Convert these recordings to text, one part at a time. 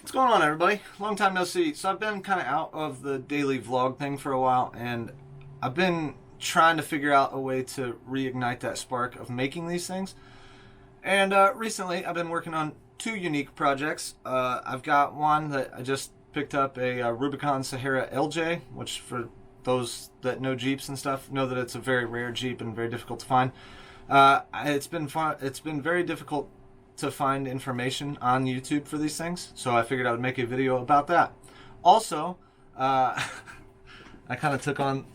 What's going on, everybody? Long time no see. So I've been kind of out of the daily vlog thing for a while, and I've been trying to figure out a way to reignite that spark of making these things. And recently I've been working on two unique projects. I've got one that I just picked up, a Rubicon Sahara LJ, which for those that know Jeeps and stuff know that it's a very rare Jeep and very difficult to find. It's been very difficult to find information on YouTube for these things, so I figured I would make a video about that. Also, I kind of took on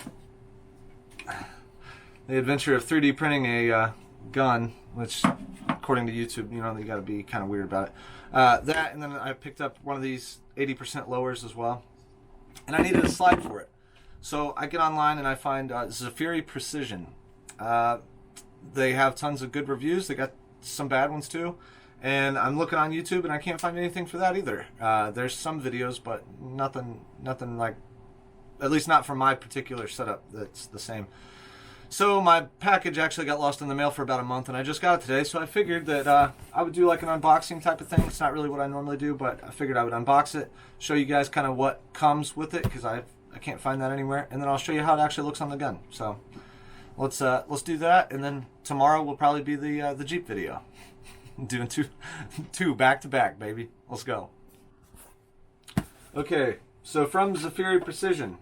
the adventure of 3D printing a gun, which, according to YouTube, you know, you got to be kind of weird about it. That, and then I picked up one of these 80% lowers as well, and I needed a slide for it. So I get online and I find Zaffiri Pecision. They have tons of good reviews. They got some bad ones too, and I'm looking on YouTube and I can't find anything for that either. There's some videos, but nothing like, at least not for my particular setup, that's the same. So my package actually got lost in the mail for about a month, and I just got it today, so I figured that I would do like an unboxing type of thing. It's not really what I normally do, but I figured I would unbox it, show you guys kind of what comes with it, because I can't find that anywhere, and then I'll show you how it actually looks on the gun. So let's do that, and then tomorrow will probably be the Jeep video. Doing two back to back, baby. Let's go. Okay, so from Zaffiri Pecision,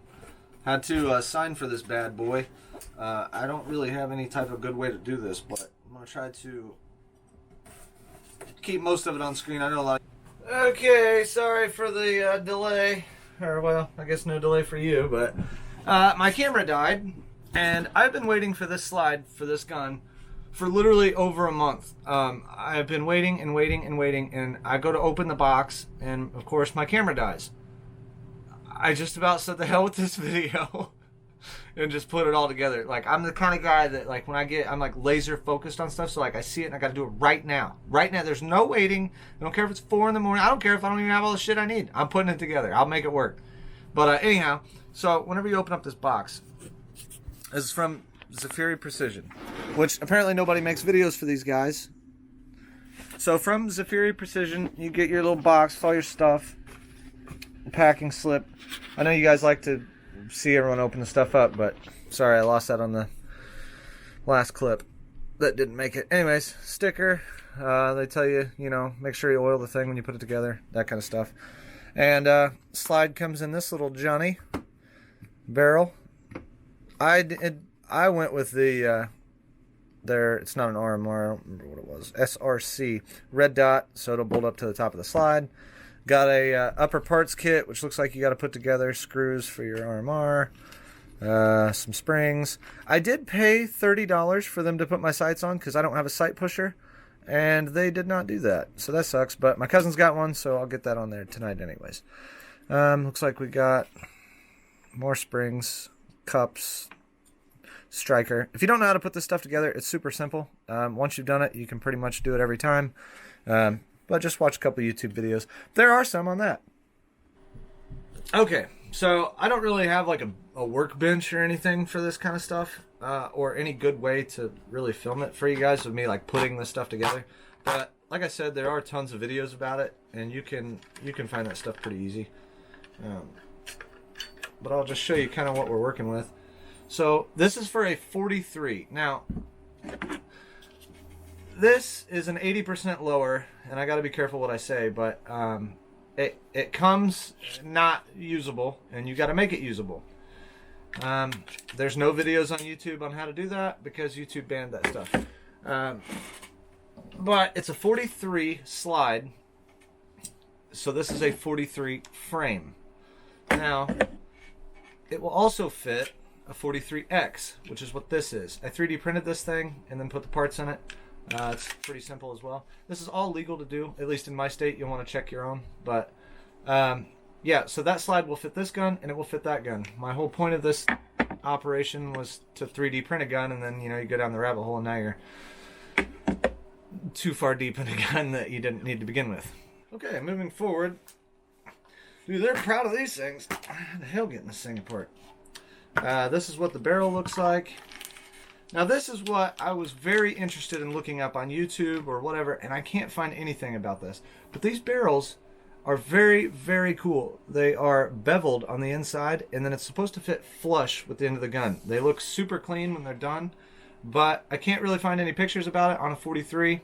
had to sign for this bad boy. I don't really have any type of good way to do this, but I'm gonna try to keep most of it on screen. I know a lot. Okay, sorry for the delay, or well, I guess no delay for you, but my camera died. And I've been waiting for this slide for this gun for literally over a month. I've been waiting and waiting and waiting, and I go to open the box, and of course my camera dies. I just about said the hell with this video and just put it all together. Like, I'm the kind of guy that, like, when I'm like laser focused on stuff, so like I see it and I gotta do it right now. Right now, there's no waiting. I don't care if it's 4 in the morning. I don't care if I don't even have all the shit I need. I'm putting it together. I'll make it work. But anyhow, so whenever you open up this box, this is from Zaffiri Pecision, which apparently nobody makes videos for these guys. So from Zaffiri Pecision, you get your little box with all your stuff, packing slip. I know you guys like to see everyone open the stuff up, but sorry, I lost that on the last clip. That didn't make it. Anyways, sticker. They tell you, you know, make sure you oil the thing when you put it together, that kind of stuff. And slide comes in this little Johnny barrel. I went with the it's not an RMR, I don't remember what it was, SRC red dot, so it'll bolt up to the top of the slide. Got a upper parts kit, which looks like you got to put together screws for your RMR, some springs. I did pay $30 for them to put my sights on because I don't have a sight pusher, and they did not do that, so that sucks. But my cousin's got one, so I'll get that on there tonight anyways. Looks like we got more springs, cups, striker. If you don't know how to put this stuff together, it's super simple. Once you've done it, you can pretty much do it every time. But just watch a couple YouTube videos. There are some on that. Okay, so I don't really have like a workbench or anything for this kind of stuff, or any good way to really film it for you guys of me like putting this stuff together. But like I said, there are tons of videos about it, and you can find that stuff pretty easy. But I'll just show you kind of what we're working with. So this is for a 43. Now, this is an 80% lower, and I got to be careful what I say, but it comes not usable, and you got to make it usable. There's no videos on YouTube on how to do that because YouTube banned that stuff. But it's a 43 slide, so this is a 43 frame. Now, it will also fit a 43X, which is what this is. I 3D printed this thing and then put the parts in it. It's pretty simple as well. This is all legal to do, at least in my state. You'll want to check your own. But yeah, so that slide will fit this gun and it will fit that gun. My whole point of this operation was to 3D print a gun, and then, you know, you go down the rabbit hole and now you're too far deep in a gun that you didn't need to begin with. Okay, moving forward. Dude, they're proud of these things. How the hell getting this thing apart? This is what the barrel looks like. Now this is what I was very interested in looking up on YouTube or whatever, and I can't find anything about this. But these barrels, are very, very cool. They are beveled on the inside, and then it's supposed to fit flush with the end of the gun. They look super clean when they're done, but I can't really find any pictures about it on a 43,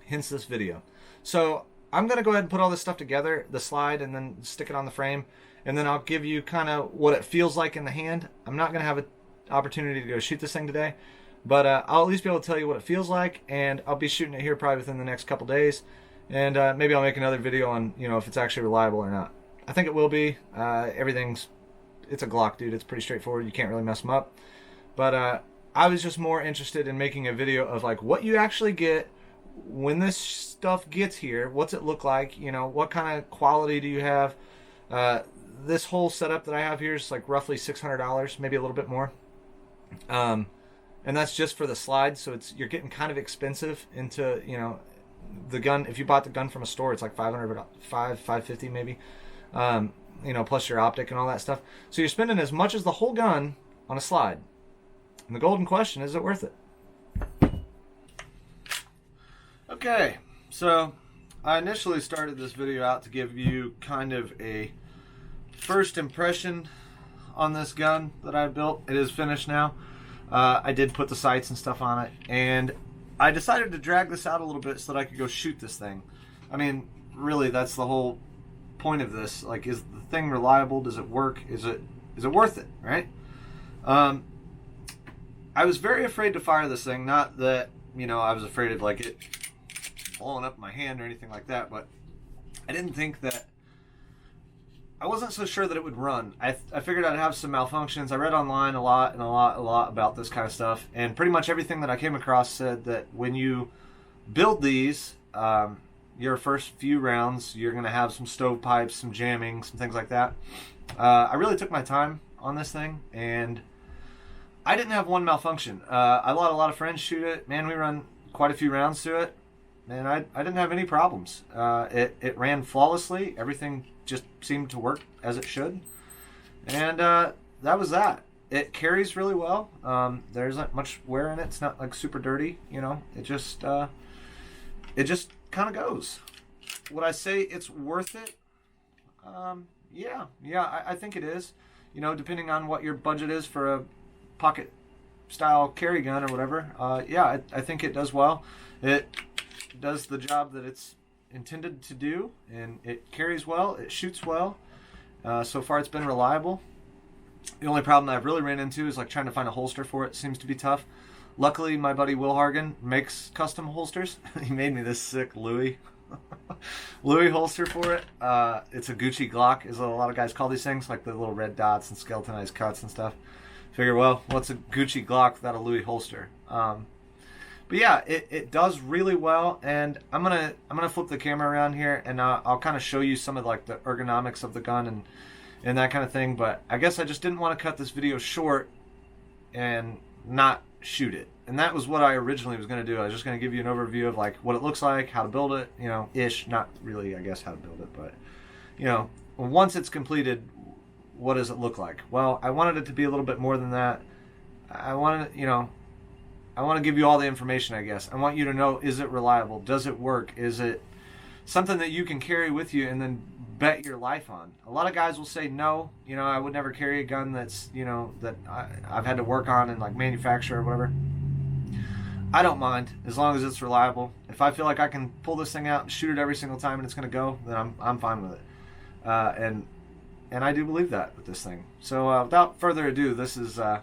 hence this video. So I'm going to go ahead and put all this stuff together, the slide, and then stick it on the frame, and then I'll give you kind of what it feels like in the hand. I'm not going to have an opportunity to go shoot this thing today, but I'll at least be able to tell you what it feels like, and I'll be shooting it here probably within the next couple days. And maybe I'll make another video on, you know, if it's actually reliable or not. I think it will be. It's a Glock, dude. It's pretty straightforward. You can't really mess them up. But I was just more interested in making a video of like what you actually get when this stuff gets here. What's it look like? You know, what kind of quality do you have? This whole setup that I have here is like roughly $600, maybe a little bit more. And that's just for the slide. So you're getting kind of expensive into, you know, the gun. If you bought the gun from a store, it's like $550 maybe, you know, plus your optic and all that stuff. So you're spending as much as the whole gun on a slide. And the golden question, is it worth it? Okay, so I initially started this video out to give you kind of a first impression on this gun that I built. It is finished now. I did put the sights and stuff on it, and I decided to drag this out a little bit so that I could go shoot this thing. I mean, really, that's the whole point of this. Like, is the thing reliable? Does it work? Is it worth it, right? I was very afraid to fire this thing. Not that, you know, I was afraid of like it blowing up my hand or anything like that, but I didn't think that, I wasn't so sure that it would run. I figured I'd have some malfunctions. I read online a lot about this kind of stuff, and pretty much everything that I came across said that when you build these, your first few rounds, you're going to have some stovepipes, some jamming, some things like that. I really took my time on this thing, and I didn't have one malfunction. I let a lot of friends shoot it. Man, we run quite a few rounds through it, and I didn't have any problems. It ran flawlessly. Everything just seemed to work as it should, and that was that. It carries really well. There's not much wear in it. It's not like super dirty, you know. It just kind of goes. Would I say it's worth it? Yeah, I think it is. You know, depending on what your budget is for a pocket style carry gun or whatever. Yeah, I think it does well. It does the job that it's intended to do, and it carries well, it shoots well. So far it's been reliable. The only problem that I've really ran into is like trying to find a holster for it. Seems to be tough. Luckily my buddy Will Hargan makes custom holsters. He made me this sick Louis holster for it. It's a Gucci Glock, is what a lot of guys call these things, like the little red dots and skeletonized cuts and stuff. Figure, well, what's a Gucci Glock without a Louis holster? But yeah, it does really well, and I'm gonna flip the camera around here, and I'll kind of show you some of like the ergonomics of the gun and that kind of thing. But I guess I just didn't want to cut this video short and not shoot it, and that was what I originally was going to do. I was just going to give you an overview of like what it looks like, how to build it, you know, ish. Not really, I guess, how to build it, but you know, once it's completed, what does it look like? Well, I wanted it to be a little bit more than that. I want to give you all the information, I guess. I want you to know, is it reliable? Does it work? Is it something that you can carry with you and then bet your life on? A lot of guys will say, no, you know, I would never carry a gun that's, you know, that I've had to work on and like manufacture or whatever. I don't mind as long as it's reliable. If I feel like I can pull this thing out and shoot it every single time and it's going to go, then I'm fine with it. And I do believe that with this thing. So without further ado, this is the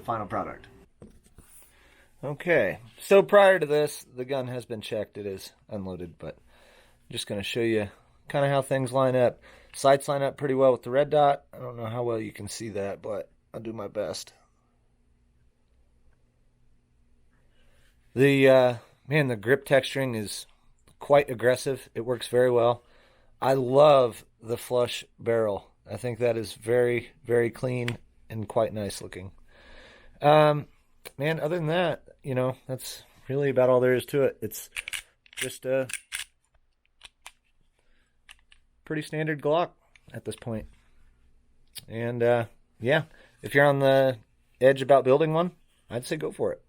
final product. Okay, so prior to this, the gun has been checked. It is unloaded, but I'm just going to show you kind of how things line up. Sights line up pretty well with the red dot. I don't know how well you can see that, but I'll do my best. The the grip texturing is quite aggressive. It works very well. I love the flush barrel. I think that is very, very clean and quite nice looking. Man, other than that, you know, that's really about all there is to it. It's just a pretty standard Glock at this point. And yeah, if you're on the edge about building one, I'd say go for it.